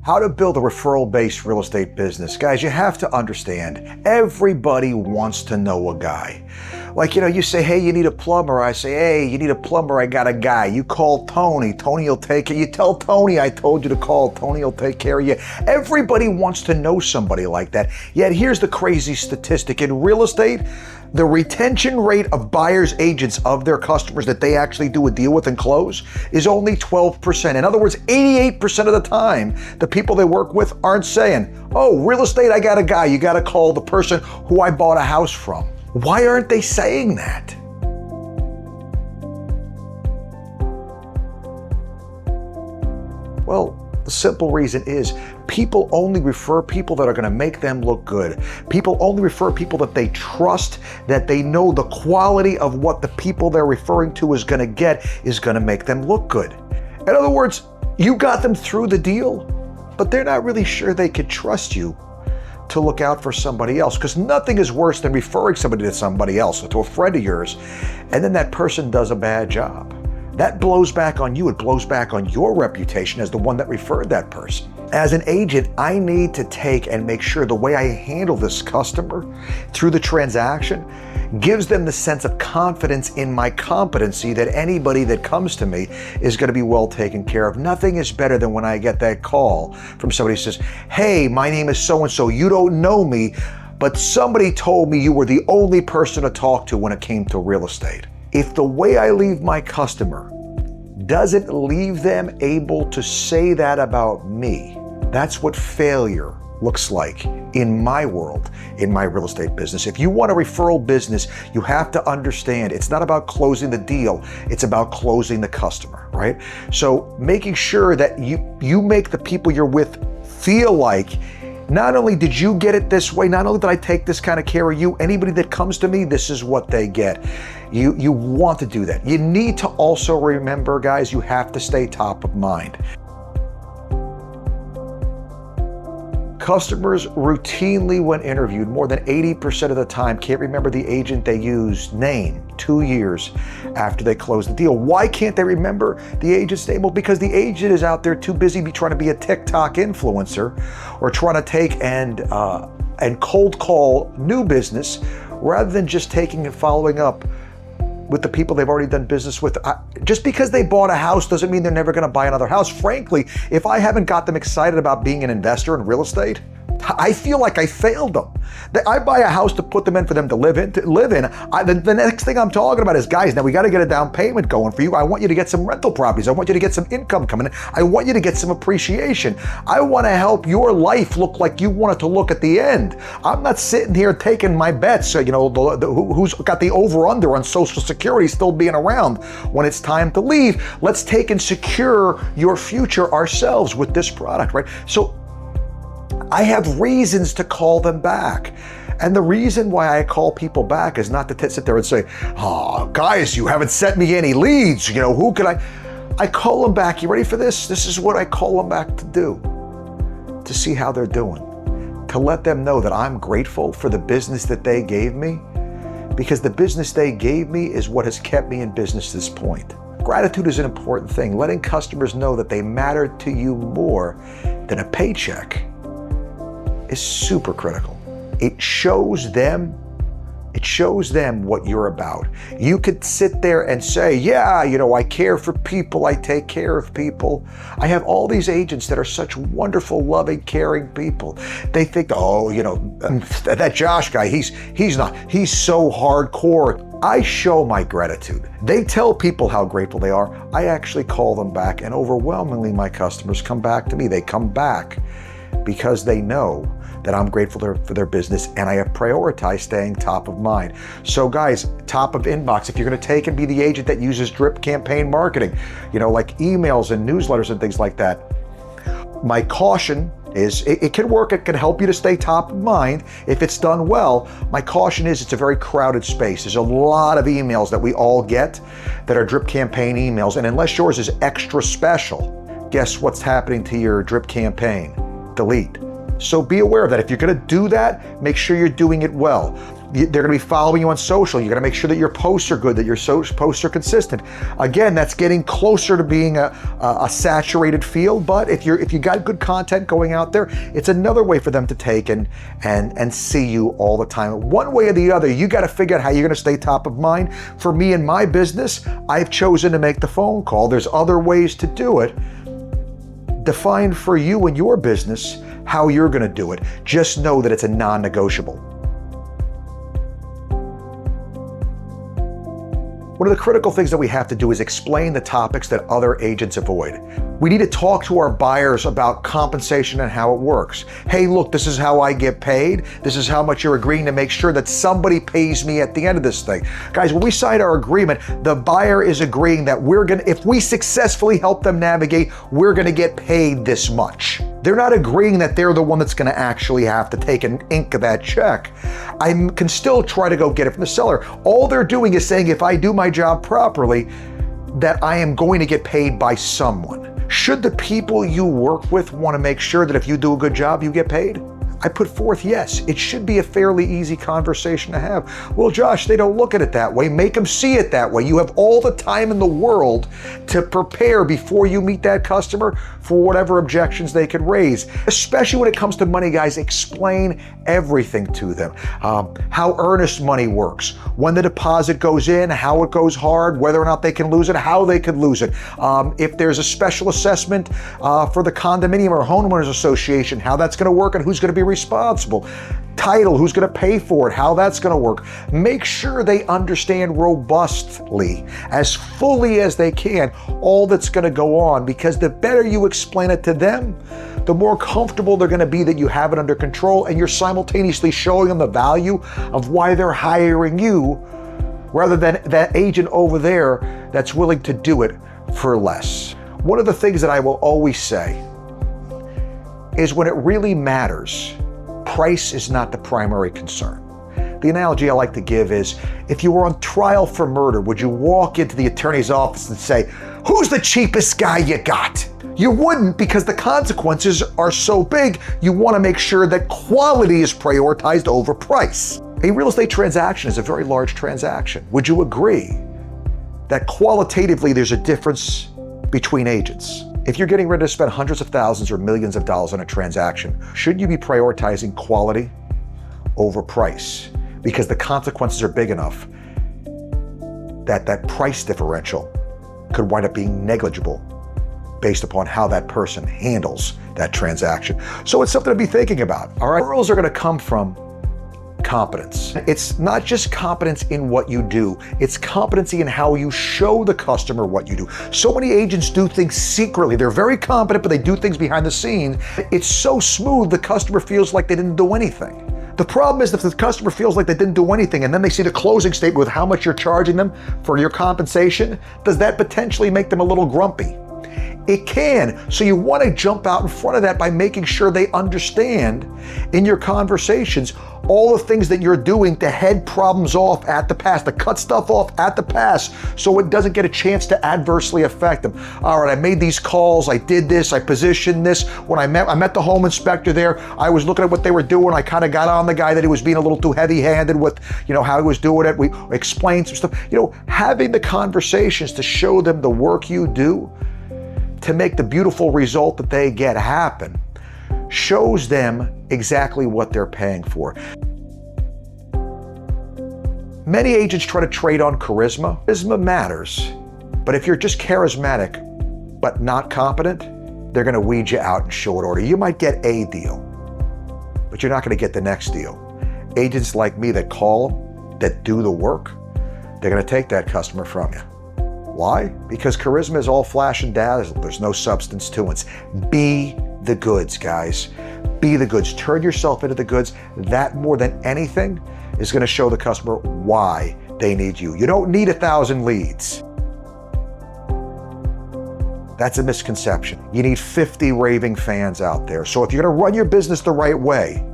How to build a referral-based real estate business. Guys, you have to understand, everybody wants to know a guy. Like, you say, hey, you need a plumber. I say, hey, you need a plumber. I got a guy. You call Tony. Tony will take it. You tell Tony, I told you to call. Tony will take care of you. Everybody wants to know somebody like that. Yet here's the crazy statistic. In real estate, the retention rate of buyers agents of their customers that they actually do a deal with and close is only 12%. In other words, 88% of the time, the people they work with aren't saying, oh, real estate, I got a guy. You got to call the person who I bought a house from. Why aren't they saying that? Well, the simple reason is people only refer people that are going to make them look good. People only refer people that they trust, that they know the quality of what the people they're referring to is going to get is going to make them look good. In other words, you got them through the deal, but they're not really sure they could trust you to look out for somebody else, because nothing is worse than referring somebody to somebody else or to a friend of yours, and then that person does a bad job. That blows back on you. It blows back on your reputation as the one that referred that person. As an agent, I need to take and make sure the way I handle this customer through the transaction gives them the sense of confidence in my competency that anybody that comes to me is going to be well taken care of. Nothing is better than when I get that call from somebody who says, hey, my name is so-and-so. You don't know me, but somebody told me you were the only person to talk to when it came to real estate. If the way I leave my customer doesn't leave them able to say that about me, that's what failure looks like in my world, in my real estate business. If you want a referral business, you have to understand it's not about closing the deal, it's about closing the customer, right? So making sure that you make the people you're with feel like, not only did you get it this way, not only did I take this kind of care of you, anybody that comes to me, this is what they get. You want to do that. You need to also remember, guys, you have to stay top of mind. Customers routinely, when interviewed, more than 80% of the time can't remember the agent they used name 2 years after they close the deal. Why can't they remember the agent's name? Well, because the agent is out there too busy trying to be a TikTok influencer or trying to take and cold call new business rather than just taking and following up with the people they've already done business with. Just because they bought a house doesn't mean they're never going to buy another house. Frankly, if I haven't got them excited about being an investor in real estate, I feel like I failed them. I buy a house to put them in for them to live in. The next thing I'm talking about is, guys, now we got to get a down payment going for you. I want you to get some rental properties. I want you to get some income coming in. I want you to get some appreciation. I want to help your life look like you want it to look at the end. I'm not sitting here taking my bets, who's got the over-under on Social Security still being around when it's time to leave. Let's take and secure your future ourselves with this product, right? So I have reasons to call them back. And the reason why I call people back is not to sit there and say, oh, guys, you haven't sent me any leads. Who could I call them back. You ready for this? This is what I call them back to do, to see how they're doing, to let them know that I'm grateful for the business that they gave me, because the business they gave me is what has kept me in business to this point. Gratitude is an important thing. Letting customers know that they matter to you more than a paycheck is super critical. It shows them what you're about. You could sit there and say, yeah, I care for people, I take care of people. I have all these agents that are such wonderful, loving, caring people. They think, oh, that Josh guy, he's so hardcore. I show my gratitude. They tell people how grateful they are. I actually call them back, and overwhelmingly my customers come back to me. They come back because they know that I'm grateful for their business, and I have prioritized staying top of mind. So guys, top of inbox, if you're gonna take and be the agent that uses drip campaign marketing, like emails and newsletters and things like that, my caution is, it can work, it can help you to stay top of mind if it's done well. My caution is it's a very crowded space. There's a lot of emails that we all get that are drip campaign emails, and unless yours is extra special, guess what's happening to your drip campaign? Delete. So be aware of that. If you're going to do that, make sure you're doing it well. They're going to be following you on social. You got to make sure that your posts are good, that your posts are consistent. Again, that's getting closer to being a saturated field. But if you got good content going out there, it's another way for them to take and see you all the time. One way or the other, you got to figure out how you're going to stay top of mind. For me in my business, I've chosen to make the phone call. There's other ways to do it. Define for you and your business how you're going to do it. Just know that it's a non-negotiable. One of the critical things that we have to do is explain the topics that other agents avoid. We need to talk to our buyers about compensation and how it works. Hey, look, this is how I get paid. This is how much you're agreeing to make sure that somebody pays me at the end of this thing. Guys, when we sign our agreement, the buyer is agreeing that if we successfully help them navigate, we're gonna get paid this much. They're not agreeing that they're the one that's gonna actually have to take an ink of that check. I can still try to go get it from the seller. All they're doing is saying, if I do my job properly, that I am going to get paid by someone. Should the people you work with want to make sure that if you do a good job, you get paid? I put forth yes. It should be a fairly easy conversation to have. Well, Josh, they don't look at it that way. Make them see it that way. You have all the time in the world to prepare before you meet that customer for whatever objections they could raise. Especially when it comes to money, guys, explain everything to them. How earnest money works, when the deposit goes in, how it goes hard, whether or not they can lose it, how they could lose it. If there's a special assessment for the condominium or homeowners association, how that's going to work and who's going to be responsible. Title, who's going to pay for it, how that's going to work. Make sure they understand robustly, as fully as they can, all that's going to go on, because the better you explain it to them, the more comfortable they're going to be that you have it under control, and you're simultaneously showing them the value of why they're hiring you rather than that agent over there that's willing to do it for less. One of the things that I will always say is when it really matters, price is not the primary concern. The analogy I like to give is, if you were on trial for murder, would you walk into the attorney's office and say, "Who's the cheapest guy you got?" You wouldn't, because the consequences are so big. You want to make sure that quality is prioritized over price. A real estate transaction is a very large transaction. Would you agree that qualitatively there's a difference between agents? If you're getting ready to spend hundreds of thousands or millions of dollars on a transaction, shouldn't you be prioritizing quality over price? Because the consequences are big enough that that price differential could wind up being negligible based upon how that person handles that transaction. So it's something to be thinking about. All right, referrals are going to come from competence. It's not just competence in what you do, it's competency in how you show the customer what you do. So many agents do things secretly. They're very competent, but they do things behind the scenes. It's so smooth, the customer feels like they didn't do anything. The problem is, if the customer feels like they didn't do anything and then they see the closing statement with how much you're charging them for your compensation, does that potentially make them a little grumpy? It can. So you want to jump out in front of that by making sure they understand in your conversations all the things that you're doing to head problems off at the pass, to cut stuff off at the pass so it doesn't get a chance to adversely affect them. All right, I made these calls, I did this, I positioned this. When I met the home inspector there, I was looking at what they were doing. I kind of got on the guy that he was being a little too heavy-handed with, how he was doing it. We explained some stuff. Having the conversations to show them the work you do to make the beautiful result that they get happen shows them exactly what they're paying for. Many agents try to trade on charisma. Charisma matters, but if you're just charismatic but not competent, they're going to weed you out in short order. You might get a deal, but you're not going to get the next deal. Agents like me that call, that do the work, they're going to take that customer from you. Why? Because charisma is all flash and dazzle. There's no substance to it. Be the goods, guys. Be the goods. Turn yourself into the goods. That, more than anything, is going to show the customer why they need you. You don't need 1,000 leads. That's a misconception. You need 50 raving fans out there. So if you're going to run your business the right way,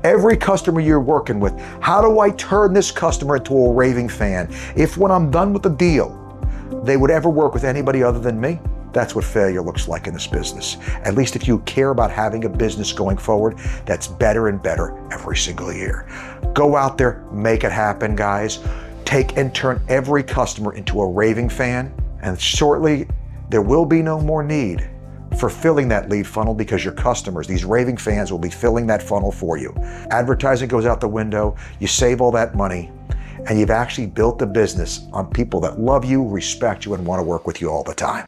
every customer you're working with, how do I turn this customer into a raving fan? If when I'm done with the deal, they would ever work with anybody other than me, That's what failure looks like in this business. At least if you care about having a business going forward that's better and better every single year. Go out there, make it happen, guys. Take and turn every customer into a raving fan, and shortly there will be no more need for filling that lead funnel, because your customers, these raving fans, will be filling that funnel for you. Advertising goes out the window, you save all that money, and you've actually built a business on people that love you, respect you, and want to work with you all the time.